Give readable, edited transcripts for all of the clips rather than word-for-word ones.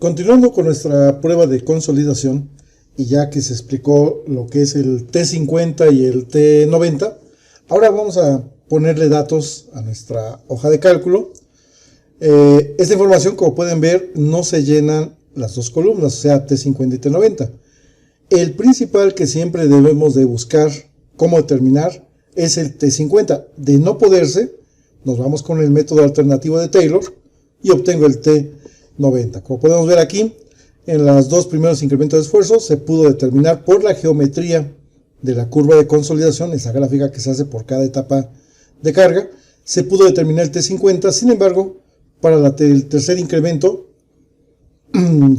Continuando con nuestra prueba de consolidación, y ya que se explicó lo que es el T50 y el T90, ahora vamos a ponerle datos a nuestra hoja de cálculo. Esta información, como pueden ver, no se llenan las dos columnas, o sea, T50 y T90. El principal que siempre debemos de buscar cómo determinar es el T50. De no poderse, nos vamos con el método alternativo de Taylor y obtengo el T90. Como podemos ver aquí, en los dos primeros incrementos de esfuerzo se pudo determinar por la geometría de la curva de consolidación, esa gráfica que se hace por cada etapa de carga, se pudo determinar el T50. Sin embargo, para el tercer incremento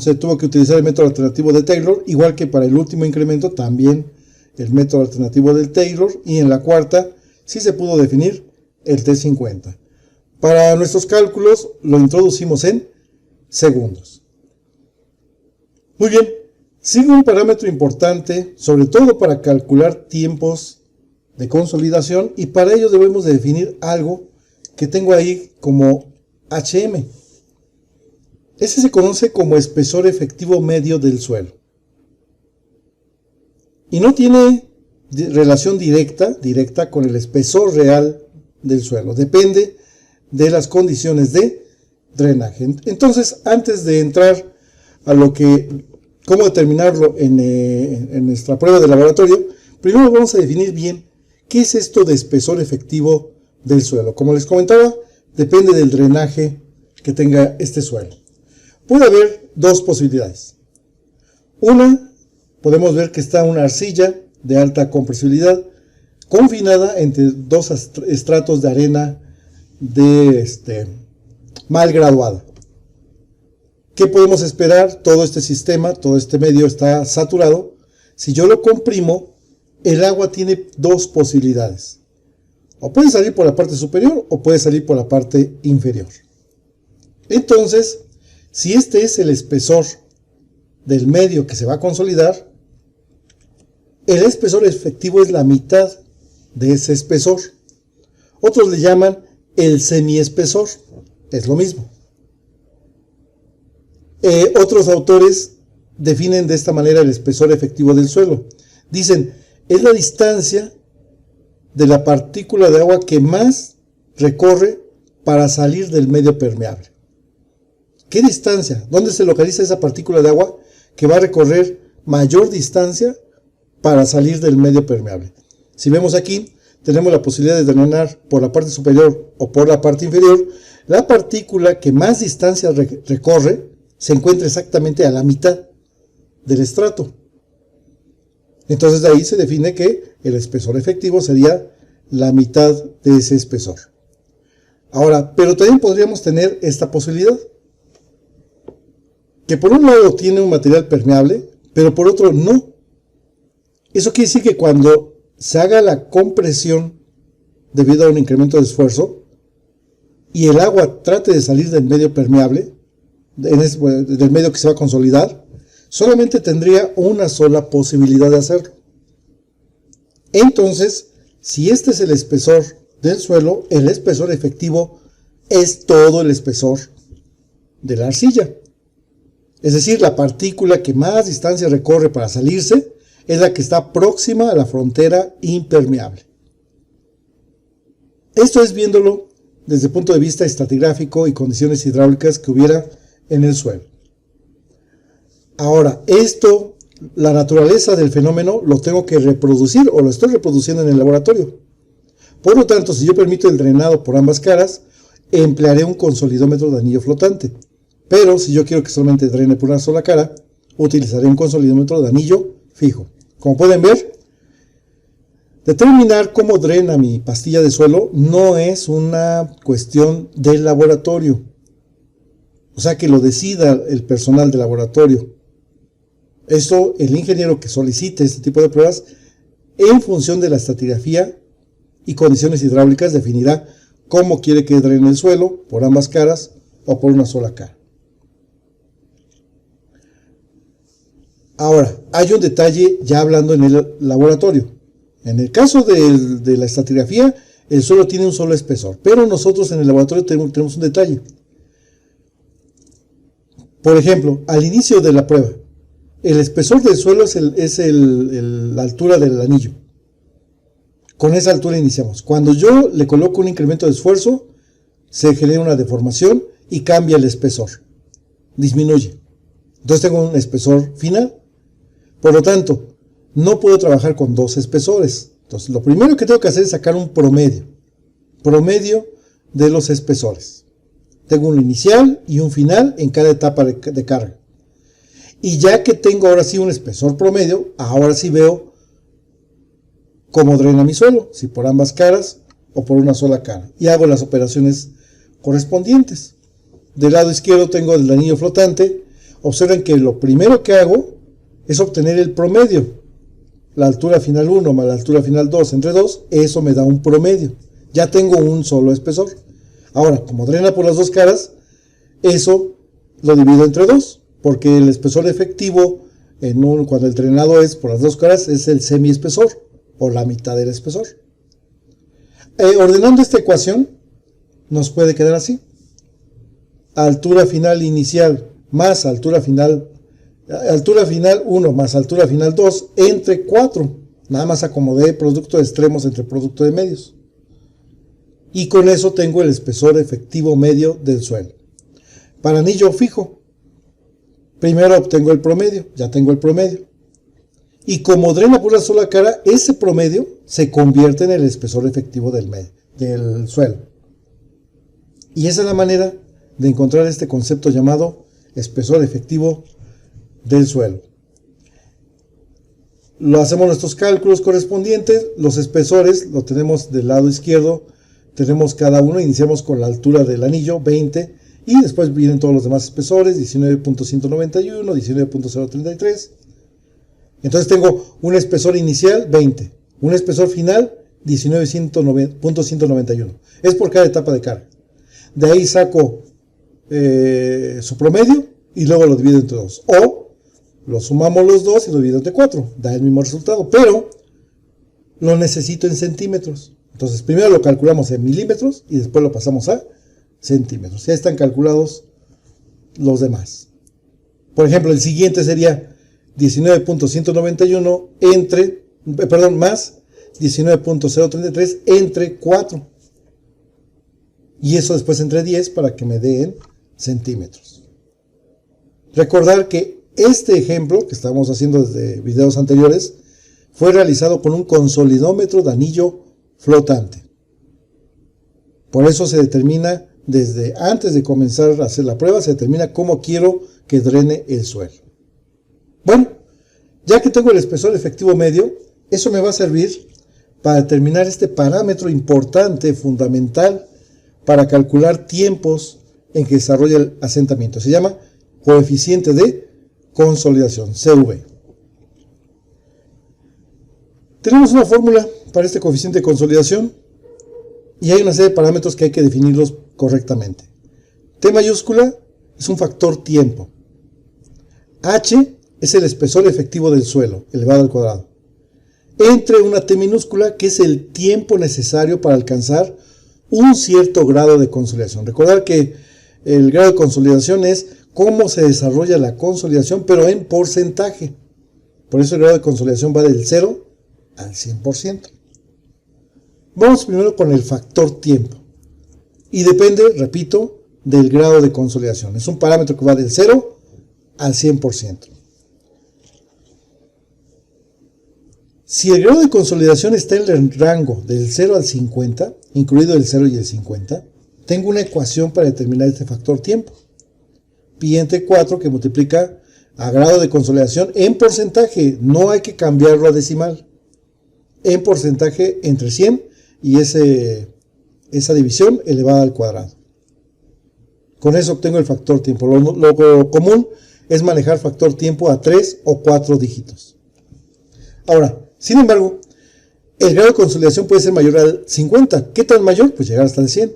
se tuvo que utilizar el método alternativo de Taylor, igual que para el último incremento también el método alternativo del Taylor, y en la cuarta sí se pudo definir el T50. Para nuestros cálculos lo introducimos en segundos. Muy bien, sigue un parámetro importante, sobre todo para calcular tiempos de consolidación, y para ello debemos de definir algo que tengo ahí como HM. Ese se conoce como espesor efectivo medio del suelo. Y no tiene relación directa con el espesor real del suelo. Depende de las condiciones de drenaje. Entonces, antes de entrar a cómo determinarlo en nuestra prueba de laboratorio, primero vamos a definir bien qué es esto de espesor efectivo del suelo. Como les comentaba, depende del drenaje que tenga este suelo. Puede haber dos posibilidades. Una, podemos ver que está una arcilla de alta compresibilidad confinada entre dos estratos de arena mal graduada. ¿Qué podemos esperar? Todo este sistema, todo este medio está saturado. Si yo lo comprimo, el agua tiene dos posibilidades. O puede salir por la parte superior o puede salir por la parte inferior. Entonces, si este es el espesor del medio que se va a consolidar, el espesor efectivo es la mitad de ese espesor. Otros le llaman el semiespesor. Es lo mismo. Otros autores definen de esta manera el espesor efectivo del suelo. Dicen, es la distancia de la partícula de agua que más recorre para salir del medio permeable. ¿Qué distancia? ¿Dónde se localiza esa partícula de agua que va a recorrer mayor distancia para salir del medio permeable? Si vemos aquí, tenemos la posibilidad de drenar por la parte superior o por la parte inferior. La partícula que más distancia recorre se encuentra exactamente a la mitad del estrato. Entonces de ahí se define que el espesor efectivo sería la mitad de ese espesor. Ahora, pero también podríamos tener esta posibilidad, que por un lado tiene un material permeable, pero por otro no. Eso quiere decir que cuando se haga la compresión debido a un incremento de esfuerzo y el agua trate de salir del medio permeable, del medio que se va a consolidar, solamente tendría una sola posibilidad de hacerlo. Entonces, si este es el espesor del suelo, el espesor efectivo es todo el espesor de la arcilla. Es decir, la partícula que más distancia recorre para salirse es la que está próxima a la frontera impermeable. Esto es viéndolo desde el punto de vista estratigráfico y condiciones hidráulicas que hubiera en el suelo. Ahora, la naturaleza del fenómeno lo tengo que reproducir o lo estoy reproduciendo en el laboratorio. Por lo tanto, si yo permito el drenado por ambas caras, emplearé un consolidómetro de anillo flotante. Pero si yo quiero que solamente drene por una sola cara, utilizaré un consolidómetro de anillo fijo. Como pueden ver, determinar cómo drena mi pastilla de suelo no es una cuestión del laboratorio. O sea, que lo decida el personal del laboratorio. Esto, el ingeniero que solicite este tipo de pruebas, en función de la estratigrafía y condiciones hidráulicas, definirá cómo quiere que drene el suelo, por ambas caras o por una sola cara. Ahora, hay un detalle ya hablando en el laboratorio. En el caso de la estratigrafía, el suelo tiene un solo espesor, pero nosotros en el laboratorio tenemos un detalle. Por ejemplo, al inicio de la prueba, el espesor del suelo es la altura del anillo. Con esa altura iniciamos. Cuando yo le coloco un incremento de esfuerzo, se genera una deformación y cambia el espesor. Disminuye. Entonces tengo un espesor final. Por lo tanto, no puedo trabajar con dos espesores. Entonces, lo primero que tengo que hacer es sacar un promedio. Promedio de los espesores. Tengo un inicial y un final en cada etapa de carga. Y ya que tengo ahora sí un espesor promedio, ahora sí veo cómo drena mi suelo, si por ambas caras o por una sola cara. Y hago las operaciones correspondientes. Del lado izquierdo tengo el anillo flotante. Observen que lo primero que hago es obtener el promedio. La altura final 1 más la altura final 2 entre 2, eso me da un promedio. Ya tengo un solo espesor. Ahora, como drena por las dos caras, eso lo divido entre 2, porque el espesor efectivo, cuando el drenado es por las dos caras, es el semiespesor, o la mitad del espesor. Ordenando esta ecuación, nos puede quedar así. Altura final inicial más altura final 1 más altura final 2 entre 4. Nada más acomodé producto de extremos entre producto de medios. Y con eso tengo el espesor efectivo medio del suelo. Para anillo fijo, primero obtengo el promedio, ya tengo el promedio. Y como drena por una sola cara, ese promedio se convierte en el espesor efectivo del suelo. Y esa es la manera de encontrar este concepto llamado espesor efectivo del suelo. Lo hacemos nuestros cálculos correspondientes. Los espesores lo tenemos del lado izquierdo. Tenemos cada uno, iniciamos con la altura del anillo, 20, y después vienen todos los demás espesores, 19.191, 19.033. Entonces tengo un espesor inicial, 20, un espesor final, 19.191. Es por cada etapa de carga. De ahí saco su promedio y luego lo divido entre 2. O lo sumamos los dos y lo divido entre 4. Da el mismo resultado, pero lo necesito en centímetros. Entonces primero lo calculamos en milímetros y después lo pasamos a centímetros. Ya están calculados los demás. Por ejemplo, el siguiente sería 19.191 más 19.033 entre 4. Y eso después entre 10 para que me den centímetros. Recordar que este ejemplo que estábamos haciendo desde videos anteriores fue realizado con un consolidómetro de anillo flotante. Por eso se determina, desde antes de comenzar a hacer la prueba, se determina cómo quiero que drene el suelo. Bueno, ya que tengo el espesor efectivo medio, eso me va a servir para determinar este parámetro importante, fundamental, para calcular tiempos en que desarrolla el asentamiento. Se llama coeficiente de consolidación, CV. Tenemos una fórmula para este coeficiente de consolidación y hay una serie de parámetros que hay que definirlos correctamente. T mayúscula es un factor tiempo. H es el espesor efectivo del suelo, elevado al cuadrado. Entre una T minúscula, que es el tiempo necesario para alcanzar un cierto grado de consolidación. Recordar que el grado de consolidación es cómo se desarrolla la consolidación, pero en porcentaje. Por eso el grado de consolidación va del 0 al 100%. Vamos primero con el factor tiempo. Y depende, repito, del grado de consolidación. Es un parámetro que va del 0 al 100%. Si el grado de consolidación está en el rango del 0 al 50, incluido el 0 y el 50, tengo una ecuación para determinar este factor tiempo. Pi entre 4 que multiplica a grado de consolidación en porcentaje. No hay que cambiarlo a decimal. En porcentaje entre 100 y esa división elevada al cuadrado. Con eso obtengo el factor tiempo. Lo común es manejar factor tiempo a 3 o 4 dígitos. Ahora, sin embargo, el grado de consolidación puede ser mayor al 50. ¿Qué tan mayor? Pues llegar hasta el 100.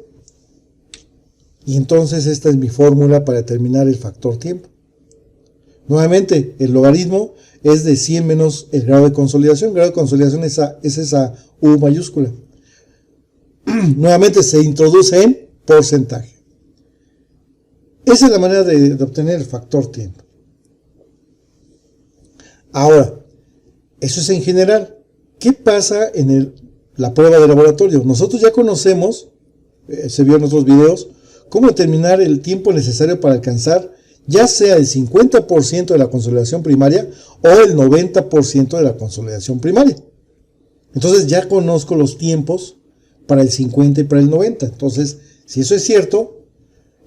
Y entonces esta es mi fórmula para determinar el factor tiempo. Nuevamente, el logaritmo es de 100 menos el grado de consolidación. El grado de consolidación es esa U mayúscula. Nuevamente se introduce en porcentaje. Esa es la manera de obtener el factor tiempo. Ahora, eso es en general. ¿Qué pasa en la prueba de laboratorio? Nosotros ya conocemos, se vio en otros videos, cómo determinar el tiempo necesario para alcanzar ya sea el 50% de la consolidación primaria o el 90% de la consolidación primaria. Entonces ya conozco los tiempos para el 50 y para el 90. Entonces, si eso es cierto,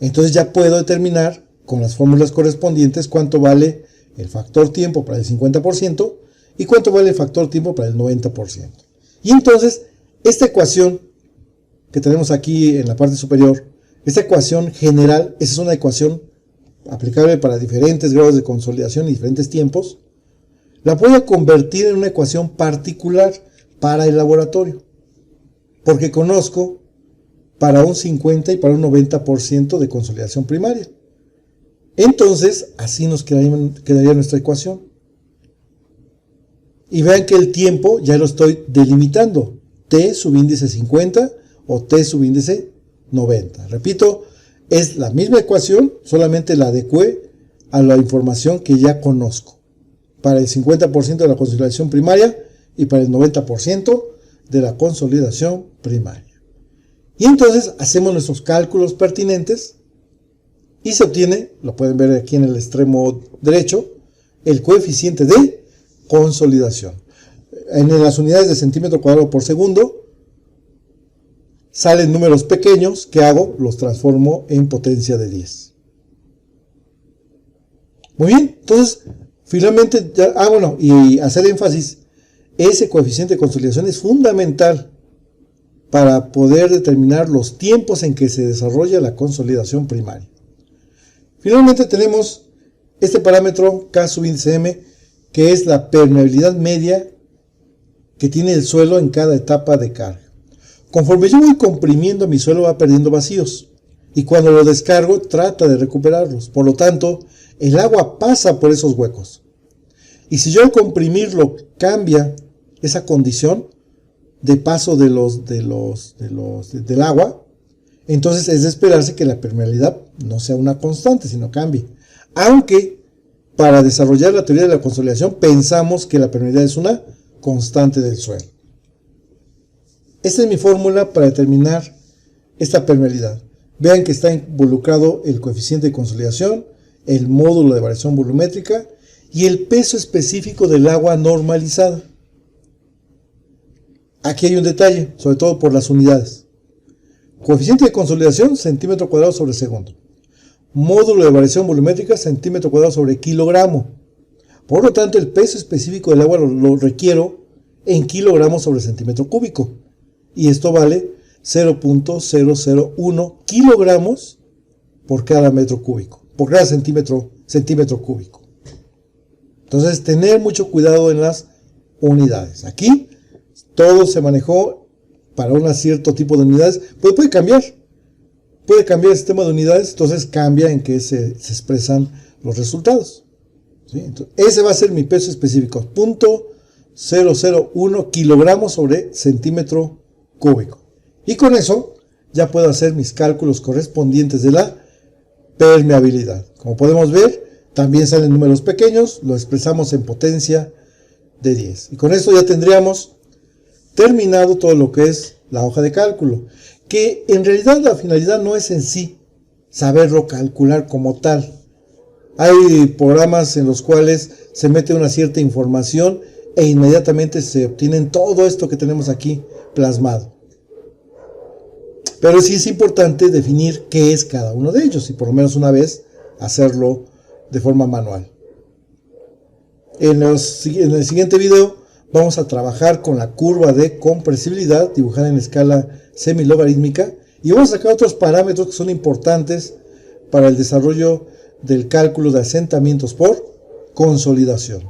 entonces ya puedo determinar con las fórmulas correspondientes cuánto vale el factor tiempo para el 50% y cuánto vale el factor tiempo para el 90%. Y entonces, esta ecuación que tenemos aquí en la parte superior, esta ecuación general, esa es una ecuación aplicable para diferentes grados de consolidación y diferentes tiempos, la puedo convertir en una ecuación particular para el laboratorio, porque conozco para un 50 y para un 90% de consolidación primaria. Entonces, así nos quedaría nuestra ecuación. Y vean que el tiempo ya lo estoy delimitando. T subíndice 50 o T subíndice 90. Repito, es la misma ecuación, solamente la adecué a la información que ya conozco. Para el 50% de la consolidación primaria y para el 90% de la consolidación primaria. Y entonces hacemos nuestros cálculos pertinentes y se obtiene, lo pueden ver aquí en el extremo derecho, el coeficiente de consolidación. En las unidades de centímetro cuadrado por segundo salen números pequeños. ¿Qué hago? Los transformo en potencia de 10. Muy bien, entonces finalmente, y hacer énfasis, ese coeficiente de consolidación es fundamental para poder determinar los tiempos en que se desarrolla la consolidación primaria. Finalmente tenemos este parámetro K subíndice M, que es la permeabilidad media que tiene el suelo en cada etapa de carga. Conforme yo voy comprimiendo, mi suelo va perdiendo vacíos, y cuando lo descargo trata de recuperarlos. Por lo tanto, el agua pasa por esos huecos. Y si yo al comprimirlo cambia esa condición de paso del agua, entonces es de esperarse que la permeabilidad no sea una constante, sino cambie. Aunque para desarrollar la teoría de la consolidación pensamos que la permeabilidad es una constante del suelo. Esta es mi fórmula para determinar esta permeabilidad. Vean que está involucrado el coeficiente de consolidación, el módulo de variación volumétrica y el peso específico del agua normalizada. Aquí hay un detalle, sobre todo por las unidades. Coeficiente de consolidación, centímetro cuadrado sobre segundo. Módulo de variación volumétrica, centímetro cuadrado sobre kilogramo. Por lo tanto, el peso específico del agua lo requiero en kilogramos sobre centímetro cúbico. Y esto vale 0.001 kilogramos por cada metro cúbico, por cada centímetro cúbico. Entonces, tener mucho cuidado en las unidades. Aquí, todo se manejó para un cierto tipo de unidades, pero puede cambiar el sistema de unidades, entonces cambia en que se expresan los resultados. ¿Sí? Entonces, ese va a ser mi peso específico, 0.001 kilogramos sobre centímetro cúbico. Y con eso ya puedo hacer mis cálculos correspondientes de la permeabilidad. Como podemos ver, también salen números pequeños, lo expresamos en potencia de 10. Y con esto ya tendríamos terminado todo lo que es la hoja de cálculo, que en realidad la finalidad no es en sí saberlo calcular como tal. Hay programas en los cuales se mete una cierta información e inmediatamente se obtienen todo esto que tenemos aquí plasmado. Pero sí es importante definir qué es cada uno de ellos y por lo menos una vez hacerlo de forma manual. En el siguiente video vamos a trabajar con la curva de compresibilidad dibujada en escala semilogarítmica y vamos a sacar otros parámetros que son importantes para el desarrollo del cálculo de asentamientos por consolidación.